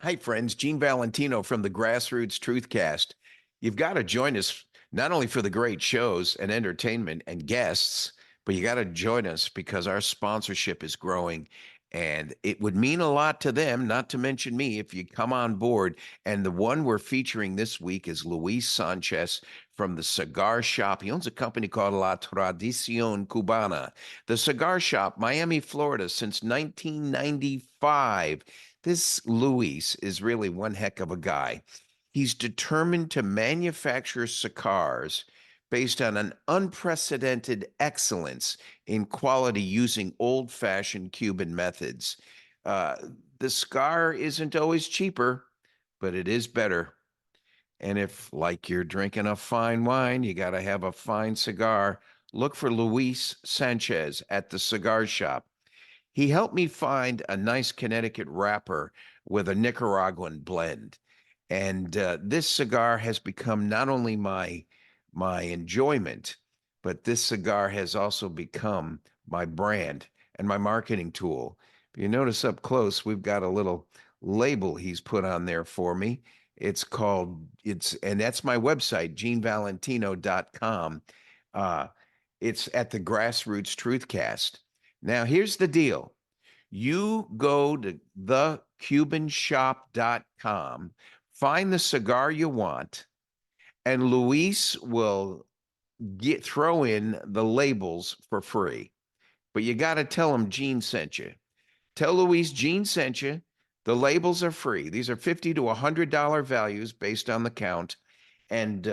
Hi, friends. Gene Valentino from the Grassroots Truthcast. You've got to join us not only for the great shows and entertainment and guests, but you got to join us because our sponsorship is growing and it would mean a lot to them, not to mention me, if you come on board. And the one we're featuring this week is Luis Sanchez from the Cigar Shop. He owns a company called La Tradicion Cubana. The Cigar Shop, Miami, Florida, since 1995. This Luis is really one heck of a guy. He's determined to manufacture cigars based on an unprecedented excellence in quality using old fashioned Cuban methods. Uh, the cigar isn't always cheaper, but it is better. And if, like you're drinking a fine wine, you got to have a fine cigar, look for Luis Sanchez at the cigar shop. He helped me find a nice Connecticut wrapper with a Nicaraguan blend. And this cigar has become not only my enjoyment, but this cigar has also become my brand and my marketing tool. If you notice up close, we've got a little label he's put on there for me. And that's my website, genevalentino.com. Uh, it's at the Grassroots Truthcast. Now, here's the deal. You go to thecubanshop.com, find the cigar you want, and Luis will throw in the labels for free. But you got to tell him Gene sent you. Tell Luis Gene sent you. The labels are free. These are $50 to $100 values based on the count. And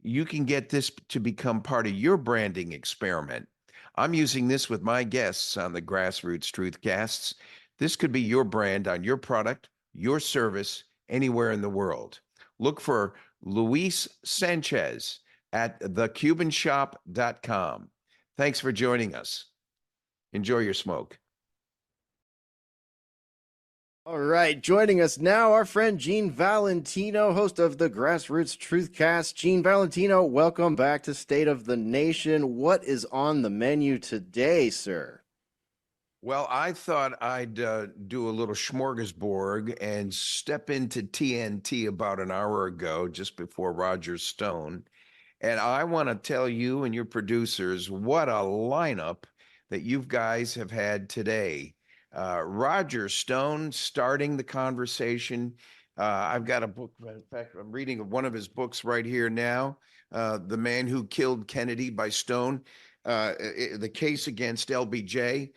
you can get this to become part of your branding experiment. I'm using this with my guests on the Grassroots Truthcasts. This could be your brand on your product, your service, anywhere in the world. Look for Luis Sanchez at thecubanshop.com. Thanks for joining us. Enjoy your smoke. All right, joining us now, our friend Gene Valentino, host of the Grassroots Truthcast. Gene Valentino, welcome back to State of the Nation. What is on the menu today, sir? Well, I thought I'd do a little smorgasbord and step into TNT about an hour ago, just before Roger Stone. And I want to tell you and your producers what a lineup that you guys have had today. Roger Stone starting the conversation. I've got a book. In fact, I'm reading one of his books right here now. The Man Who Killed Kennedy by Stone. The Case Against LBJ.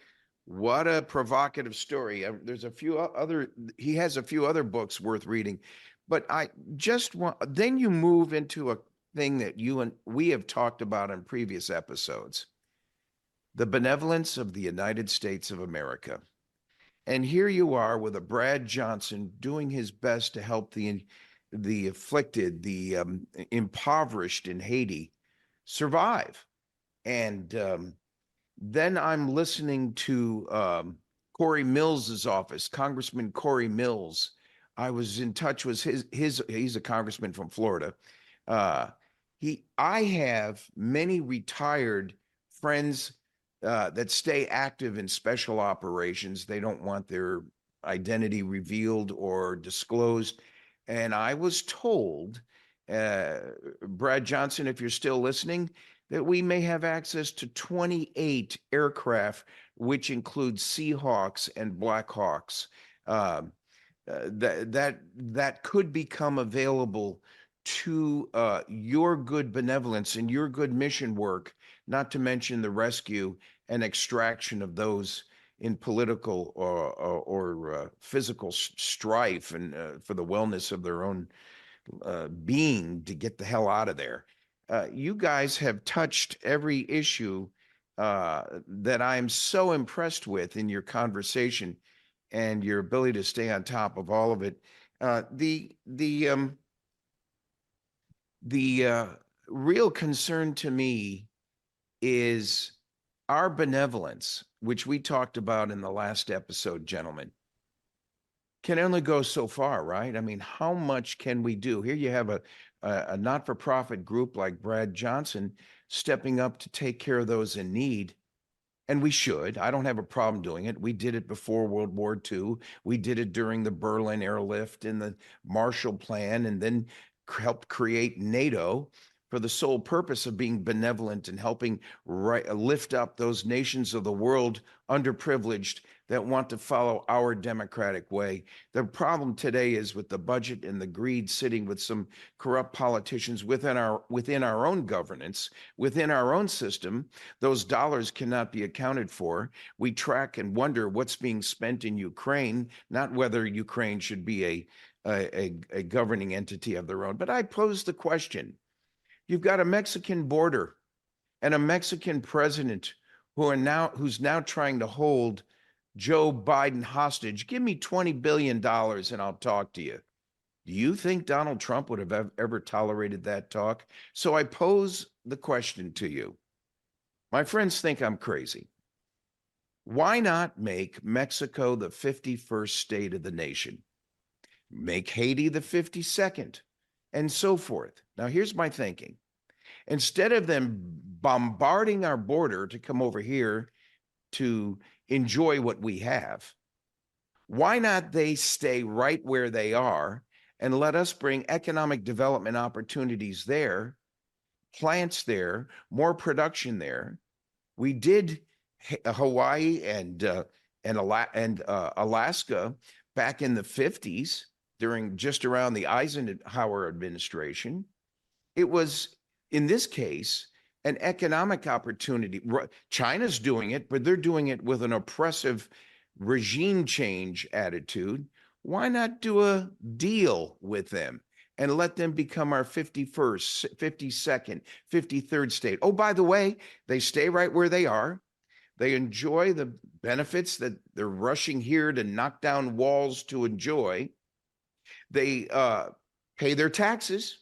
What a provocative story. There's a few other, he has a few other books worth reading, but I just want, then you move into a thing that you and we have talked about in previous episodes, the benevolence of the United States of America. And here you are with a Brad Johnson doing his best to help the afflicted, the impoverished in Haiti survive. And then I'm listening to Corey Mills's office, Congressman Corey Mills. I was in touch with his he's a congressman from Florida. Uh, I have many retired friends that stay active in special operations. They don't want their identity revealed or disclosed. And I was told, uh, Brad Johnson, if you're still listening, that we may have access to 28 aircraft, which includes Seahawks and Blackhawks. That could become available to your good benevolence and your good mission work, not to mention the rescue and extraction of those in political or physical strife and for the wellness of their own being to get the hell out of there. You guys have touched every issue that I'm so impressed with in your conversation and your ability to stay on top of all of it. The real concern to me is our benevolence, which we talked about in the last episode, gentlemen, can only go so far, right? I mean, how much can we do? Here you have a not-for-profit group like Brad Johnson stepping up to take care of those in need. And we should. I don't have a problem doing it. We did it before World War II. We did it during the Berlin airlift and the Marshall Plan, and then helped create NATO for the sole purpose of being benevolent and helping lift up those nations of the world, underprivileged, that want to follow our democratic way. The problem today is with the budget and the greed sitting with some corrupt politicians within our own governance, within our own system. Those dollars cannot be accounted for. We track and wonder what's being spent in Ukraine, not whether Ukraine should be a governing entity of their own. But I pose the question: you've got a Mexican border and a Mexican president who's now trying to hold Joe Biden hostage. Give me $20 billion and I'll talk to you. Do you think Donald Trump would have ever tolerated that talk? So I pose the question to you. My friends think I'm crazy. Why not make Mexico the 51st state of the nation? Make Haiti the 52nd, and so forth. Now, here's my thinking. Instead of them bombarding our border to come over here to enjoy what we have, why not they stay right where they are and let us bring economic development opportunities there, plants there, more production there? We did Hawaii and Alaska back in the 50s during just around the Eisenhower administration. It was, in this case, an economic opportunity. China's doing it, but they're doing it with an oppressive regime change attitude. Why not do a deal with them and let them become our 51st, 52nd, 53rd state? Oh, by the way, they stay right where they are. They enjoy the benefits that they're rushing here to knock down walls to enjoy. They pay their taxes.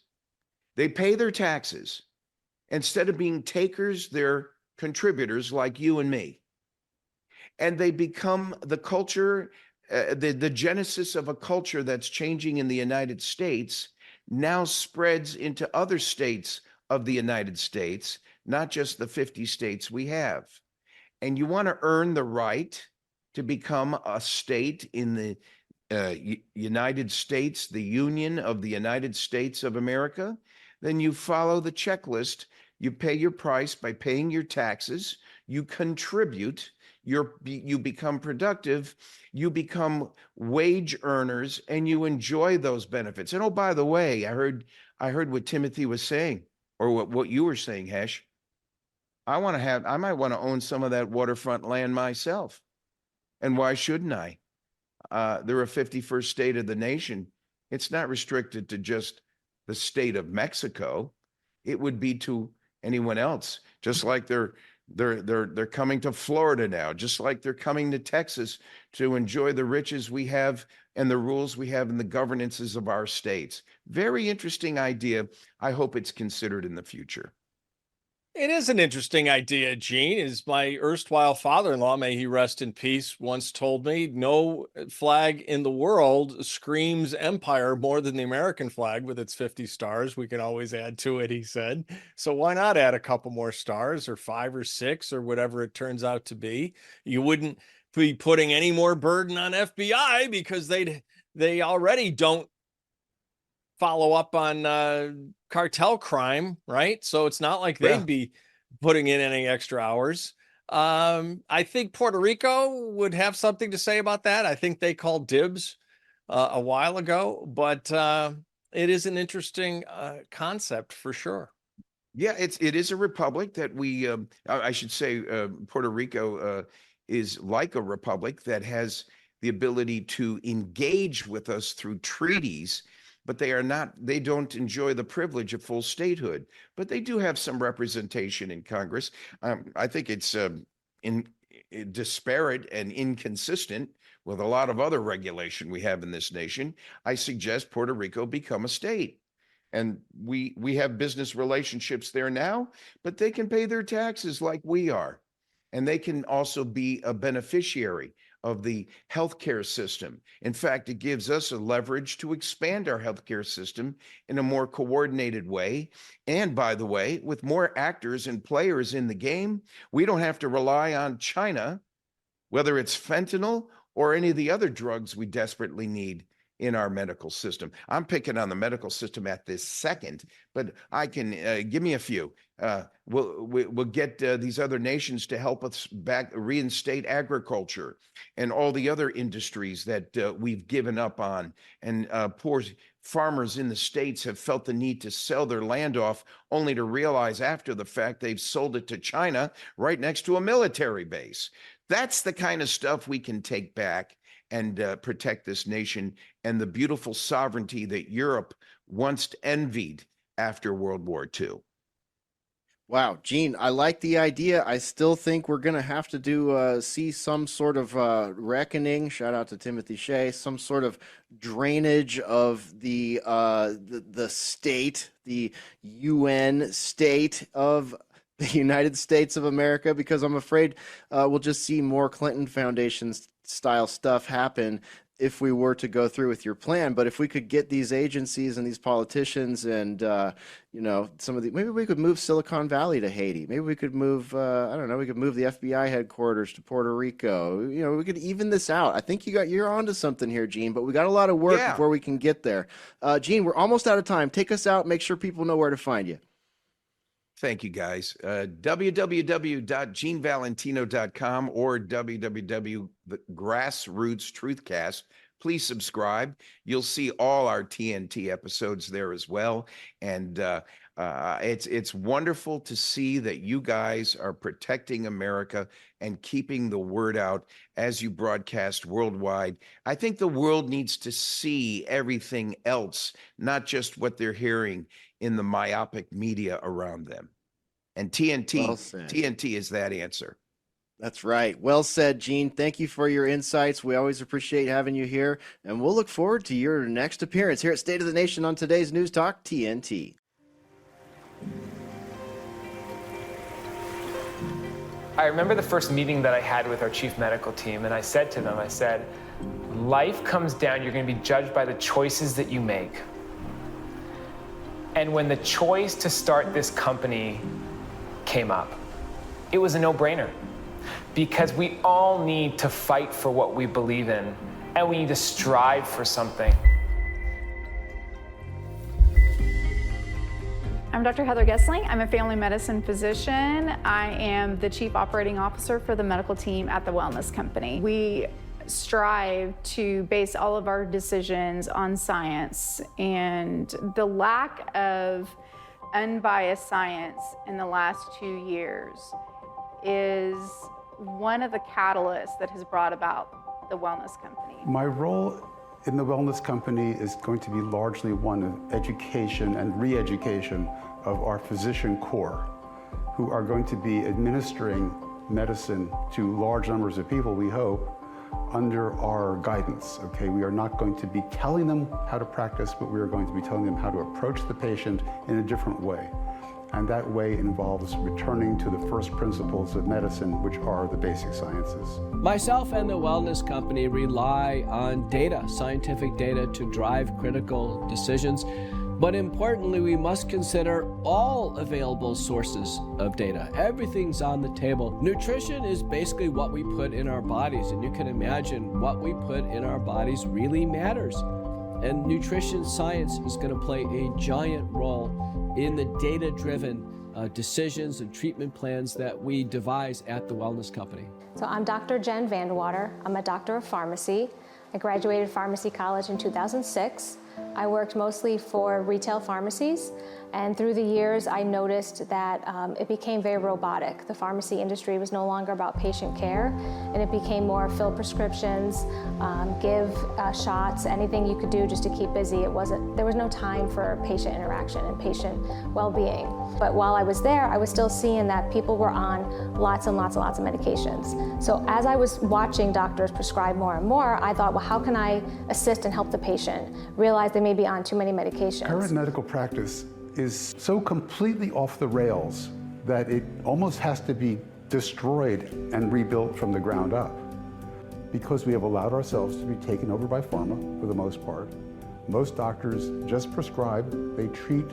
They pay their taxes. Instead of being takers, they're contributors like you and me. And they become the culture, the genesis of a culture that's changing in the United States now spreads into other states of the United States, not just the 50 states we have. And you want to earn the right to become a state in the United States, the Union of the United States of America, then you follow the checklist. You pay your price by paying your taxes. You contribute. You become productive. You become wage earners, and you enjoy those benefits. And oh, by the way, I heard what Timothy was saying, or what you were saying, Hesh. I might want to own some of that waterfront land myself. And why shouldn't I? They're a 51st state of the nation. It's not restricted to just the state of Mexico. It would be to anyone else, just like they're coming to Florida now, just like they're coming to Texas to enjoy the riches we have and the rules we have in the governances of our states. Very interesting idea. I hope it's considered in the future. It is an interesting idea, Gene. As my erstwhile father-in-law, may he rest in peace, once told me, no flag in the world screams empire more than the American flag with its 50 stars. We can always add to it, he said. So why not add a couple more stars, or 5 or 6, or whatever it turns out to be? You wouldn't be putting any more burden on FBI because they already don't follow up on cartel crime, right? So it's not like they'd be putting in any extra hours. I think Puerto Rico would have something to say about that. I think they called dibs a while ago, but it is an interesting concept for sure. Yeah, it is a republic that I should say, Puerto Rico is like a republic that has the ability to engage with us through treaties, but they don't enjoy the privilege of full statehood, but they do have some representation in Congress. I think it's disparate and inconsistent with a lot of other regulation we have in this nation. I suggest Puerto Rico become a state. And we have business relationships there now, but they can pay their taxes like we are. And they can also be a beneficiary of the healthcare system. In fact, it gives us a leverage to expand our healthcare system in a more coordinated way. And by the way, with more actors and players in the game, we don't have to rely on China, whether it's fentanyl or any of the other drugs we desperately need in our medical system. I'm picking on the medical system at this second, but I can give me a few. We'll get these other nations to help us back reinstate agriculture and all the other industries that we've given up on. And poor farmers in the States have felt the need to sell their land off only to realize after the fact they've sold it to China right next to a military base. That's the kind of stuff we can take back and protect this nation and the beautiful sovereignty that Europe once envied after World War II. Wow, Gene, I like the idea. I still think we're going to have to see some sort of reckoning. Shout out to Timothy Shea. Some sort of drainage of the state, the UN state of the United States of America, because I'm afraid we'll just see more Clinton Foundation style stuff happen if we were to go through with your plan. But if we could get these agencies and these politicians and, some of the, maybe we could move Silicon Valley to Haiti. Maybe we could move, I don't know, we could move the FBI headquarters to Puerto Rico. We could even this out. I think you're onto something here, Gene, but we got a lot of work before we can get there. Gene, we're almost out of time. Take us out. Make sure people know where to find you. Thank you, guys. www.genevalentino.com or www.grassrootstruthcast. Please subscribe. You'll see all our TNT episodes there as well. And it's wonderful to see that you guys are protecting America and keeping the word out as you broadcast worldwide. I think the world needs to see everything else, not just what they're hearing in the myopic media around them. And TNT is that answer. That's right. Well said, Gene. Thank you for your insights. We always appreciate having you here, and we'll look forward to your next appearance here at State of the Nation on today's News Talk TNT. I remember the first meeting that I had with our chief medical team, and I said to them, life comes down, you're going to be judged by the choices that you make. And when the choice to start this company came up, it was a no-brainer, because we all need to fight for what we believe in, and we need to strive for something. I'm Dr. Heather Gessling. I'm a family medicine physician. I am the Chief Operating Officer for the medical team at the Wellness Company. We strive to base all of our decisions on science, and the lack of unbiased science in the last 2 years is one of the catalysts that has brought about the Wellness Company. My role in the Wellness Company is going to be largely one of education and re-education of our physician corps, who are going to be administering medicine to large numbers of people, we hope, under our guidance. Okay, we are not going to be telling them how to practice, but we are going to be telling them how to approach the patient in a different way. And that way involves returning to the first principles of medicine, which are the basic sciences. Myself and the Wellness Company rely on data, scientific data, to drive critical decisions. But importantly, we must consider all available sources of data. Everything's on the table. Nutrition is basically what we put in our bodies, and you can imagine what we put in our bodies really matters. And nutrition science is going to play a giant role in the data-driven decisions and treatment plans that we devise at the Wellness Company. So I'm Dr. Jen Vandewater. I'm a doctor of pharmacy. I graduated pharmacy college in 2006. I worked mostly for retail pharmacies, and through the years I noticed that it became very robotic. The pharmacy industry was no longer about patient care, and it became more fill prescriptions, give shots, anything you could do just to keep busy. There was no time for patient interaction and patient well-being. But while I was there, I was still seeing that people were on lots and lots and lots of medications. So as I was watching doctors prescribe more and more, I thought, well, how can I assist and help the patient realize they may be on too many medications? Current medical practice is so completely off the rails that it almost has to be destroyed and rebuilt from the ground up. because we have allowed ourselves to be taken over by pharma for the most part. Most doctors just prescribe, they treat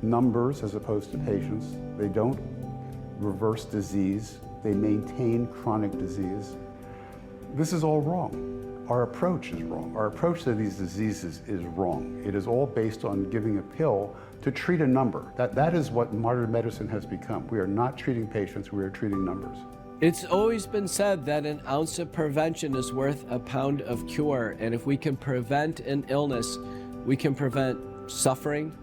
numbers as opposed to patients. They don't reverse disease, they maintain chronic disease. This is all wrong. Our approach is wrong. Our approach to these diseases is wrong. It is all based on giving a pill to treat a number. That is what modern medicine has become. We are not treating patients, we are treating numbers. It's always been said that an ounce of prevention is worth a pound of cure. And if we can prevent an illness, we can prevent suffering,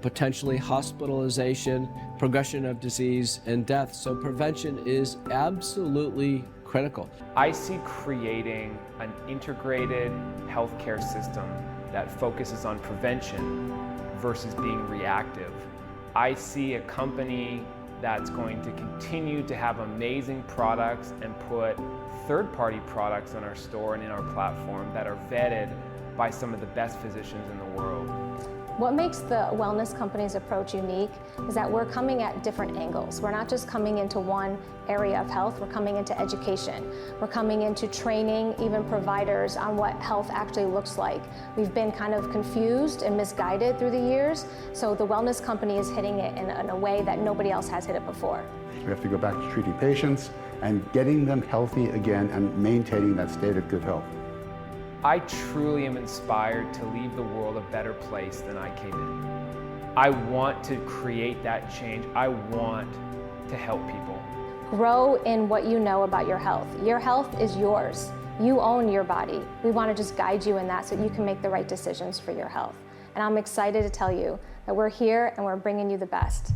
potentially hospitalization, progression of disease, and death. So prevention is absolutely critical. I see creating an integrated healthcare system that focuses on prevention versus being reactive. I see a company that's going to continue to have amazing products and put third-party products on our store and in our platform that are vetted by some of the best physicians in the world. What makes the wellness company's approach unique is that we're coming at different angles. We're not just coming into one area of health, we're coming into education. We're coming into training even providers on what health actually looks like. We've been kind of confused and misguided through the years, so the wellness company is hitting it in a way that nobody else has hit it before. We have to go back to treating patients and getting them healthy again and maintaining that state of good health. I truly am inspired to leave the world a better place than I came in. I want to create that change. I want to help people. Grow in what you know about your health. Your health is yours. You own your body. We want to just guide you in that so you can make the right decisions for your health. And I'm excited to tell you that we're here and we're bringing you the best.